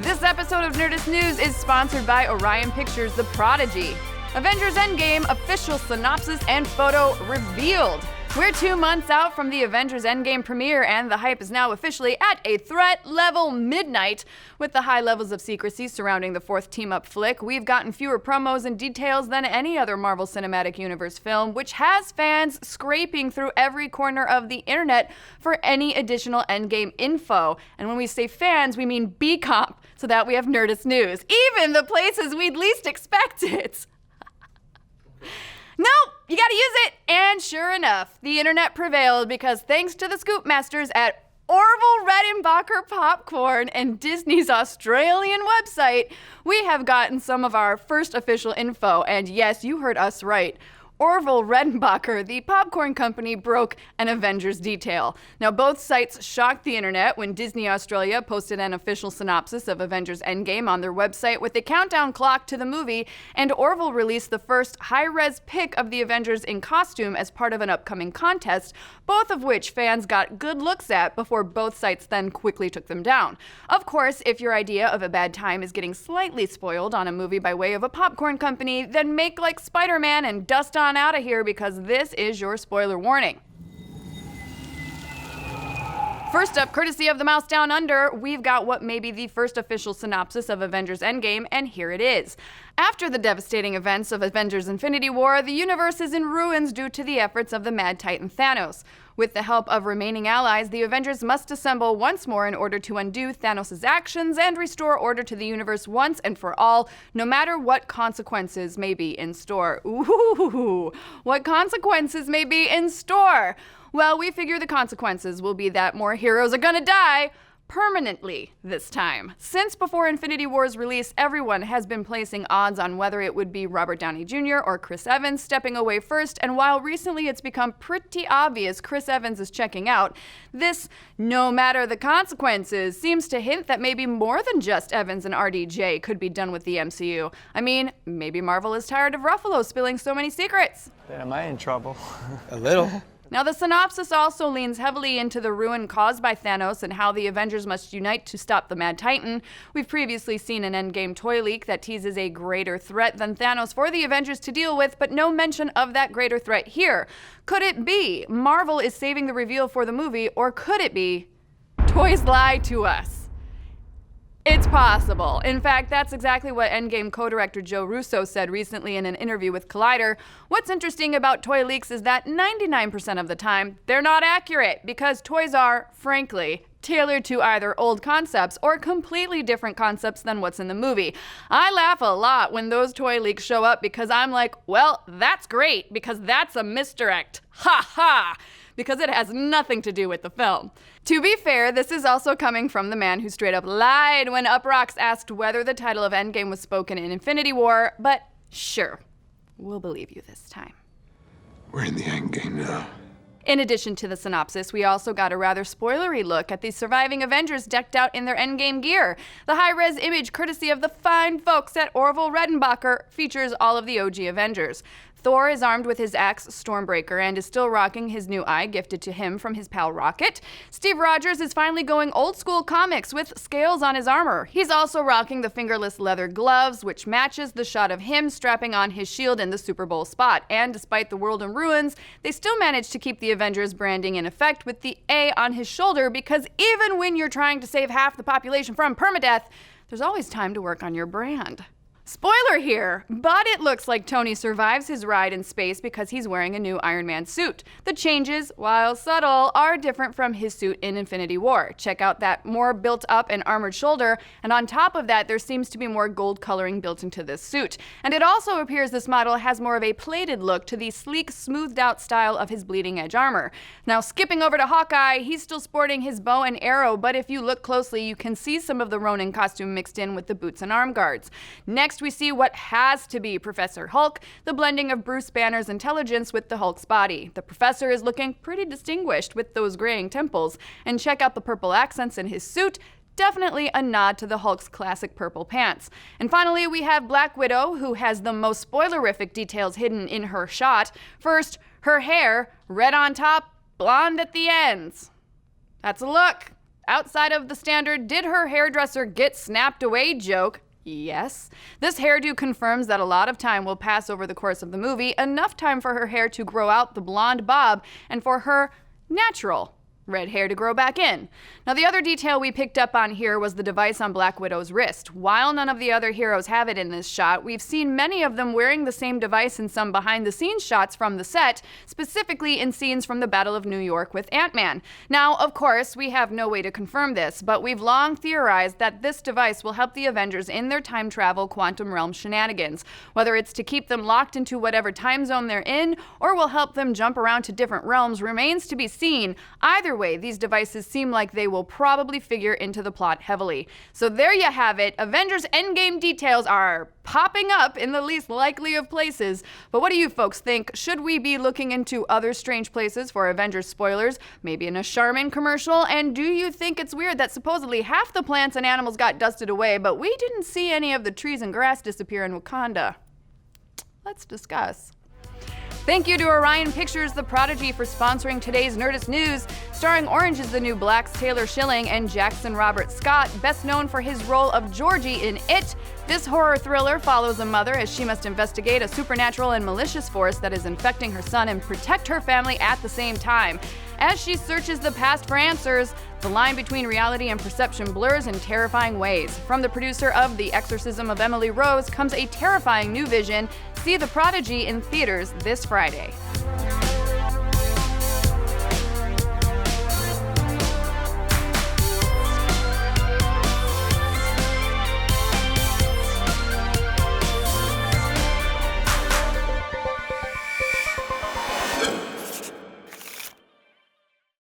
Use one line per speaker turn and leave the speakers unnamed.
This episode of Nerdist News is sponsored by Orion Pictures' The Prodigy. Avengers Endgame official synopsis and photo revealed. We're 2 months out from the Avengers Endgame premiere, and the hype is now officially at a threat level midnight. With the high levels of secrecy surrounding the fourth team-up flick, we've gotten fewer promos and details than any other Marvel Cinematic Universe film, which has fans scraping through every corner of the internet for any additional Endgame info. And when we say fans, we mean B-Comp, so that we have Nerdist News, even the places we'd least expect it. Nope, you gotta use it. And sure enough, the internet prevailed because thanks to the scoop masters at Orville Redenbacher Popcorn and Disney's Australian website, we have gotten some of our first official info. And yes, you heard us right. Orville Redenbacher, the popcorn company, broke an Avengers detail. Now, both sites shocked the internet when Disney Australia posted an official synopsis of Avengers Endgame on their website with a countdown clock to the movie, and Orville released the first high-res pic of the Avengers in costume as part of an upcoming contest, both of which fans got good looks at before both sites then quickly took them down. Of course, if your idea of a bad time is getting slightly spoiled on a movie by way of a popcorn company, then make like Spider-Man and dust on out of here, because this is your spoiler warning. First up, courtesy of the Mouse Down Under, we've got what may be the first official synopsis of Avengers Endgame, and here it is. After the devastating events of Avengers Infinity War, the universe is in ruins due to the efforts of the Mad Titan Thanos. With the help of remaining allies, the Avengers must assemble once more in order to undo Thanos' actions and restore order to the universe once and for all, no matter what consequences may be in store. Ooh, what consequences may be in store? Well, we figure the consequences will be that more heroes are gonna die, permanently this time. Since before Infinity War's release, everyone has been placing odds on whether it would be Robert Downey Jr. or Chris Evans stepping away first, and while recently it's become pretty obvious Chris Evans is checking out, this no matter the consequences seems to hint that maybe more than just Evans and RDJ could be done with the MCU. I mean, maybe Marvel is tired of Ruffalo spilling so many secrets.
Am I in trouble?
A little.
Now, the synopsis also leans heavily into the ruin caused by Thanos and how the Avengers must unite to stop the Mad Titan. We've previously seen an Endgame toy leak that teases a greater threat than Thanos for the Avengers to deal with, but no mention of that greater threat here. Could it be Marvel is saving the reveal for the movie, or could it be toys lie to us? It's possible. In fact, that's exactly what Endgame co-director Joe Russo said recently in an interview with Collider. What's interesting about toy leaks is that 99% of the time, they're not accurate, because toys are, frankly, tailored to either old concepts or completely different concepts than what's in the movie. I laugh a lot when those toy leaks show up because I'm like, well, that's great, because that's a misdirect. Ha ha! Because it has nothing to do with the film. To be fair, this is also coming from the man who straight up lied when Uproxx asked whether the title of Endgame was spoken in Infinity War, but sure, we'll believe you this time.
We're in the Endgame now.
In addition to the synopsis, we also got a rather spoilery look at the surviving Avengers decked out in their Endgame gear. The high-res image, courtesy of the fine folks at Orville Redenbacher, features all of the OG Avengers. Thor is armed with his axe Stormbreaker and is still rocking his new eye gifted to him from his pal Rocket. Steve Rogers is finally going old school comics with scales on his armor. He's also rocking the fingerless leather gloves, which matches the shot of him strapping on his shield in the Super Bowl spot. And despite the world in ruins, they still managed to keep the Avengers branding in effect with the A on his shoulder, because even when you're trying to save half the population from permadeath, there's always time to work on your brand. Spoiler here, but it looks like Tony survives his ride in space because he's wearing a new Iron Man suit. The changes, while subtle, are different from his suit in Infinity War. Check out that more built up and armored shoulder, and on top of that, there seems to be more gold coloring built into this suit. And it also appears this model has more of a plated look to the sleek, smoothed out style of his bleeding edge armor. Now, skipping over to Hawkeye, he's still sporting his bow and arrow, but if you look closely, you can see some of the Ronin costume mixed in with the boots and arm guards. Next, we see what has to be Professor Hulk, the blending of Bruce Banner's intelligence with the Hulk's body. The Professor is looking pretty distinguished with those graying temples, and check out the purple accents in his suit. Definitely a nod to the Hulk's classic purple pants. And finally, we have Black Widow, who has the most spoilerific details hidden in her shot. First, her hair, red on top, blonde at the ends. That's a look. Outside of the standard "did her hairdresser get snapped away" joke, yes. This hairdo confirms that a lot of time will pass over the course of the movie, enough time for her hair to grow out the blonde bob and for her natural red hair to grow back in. Now, the other detail we picked up on here was the device on Black Widow's wrist. While none of the other heroes have it in this shot, we've seen many of them wearing the same device in some behind-the-scenes shots from the set, specifically in scenes from the Battle of New York with Ant-Man. Now, of course, we have no way to confirm this, but we've long theorized that this device will help the Avengers in their time travel quantum realm shenanigans. Whether it's to keep them locked into whatever time zone they're in, or will help them jump around to different realms remains to be seen. Either way, these devices seem like they will probably figure into the plot heavily. So there you have it. Avengers Endgame details are popping up in the least likely of places. But what do you folks think? Should we be looking into other strange places for Avengers spoilers? Maybe in a Charmin commercial? And do you think it's weird that supposedly half the plants and animals got dusted away, but we didn't see any of the trees and grass disappear in Wakanda? Let's discuss. Thank you to Orion Pictures, The Prodigy, for sponsoring today's Nerdist News. Starring Orange is the New Black's Taylor Schilling and Jackson Robert Scott, best known for his role of Georgie in It. This horror thriller follows a mother as she must investigate a supernatural and malicious force that is infecting her son and protect her family at the same time. As she searches the past for answers, the line between reality and perception blurs in terrifying ways. From the producer of The Exorcism of Emily Rose comes a terrifying new vision. See The Prodigy in theaters this Friday.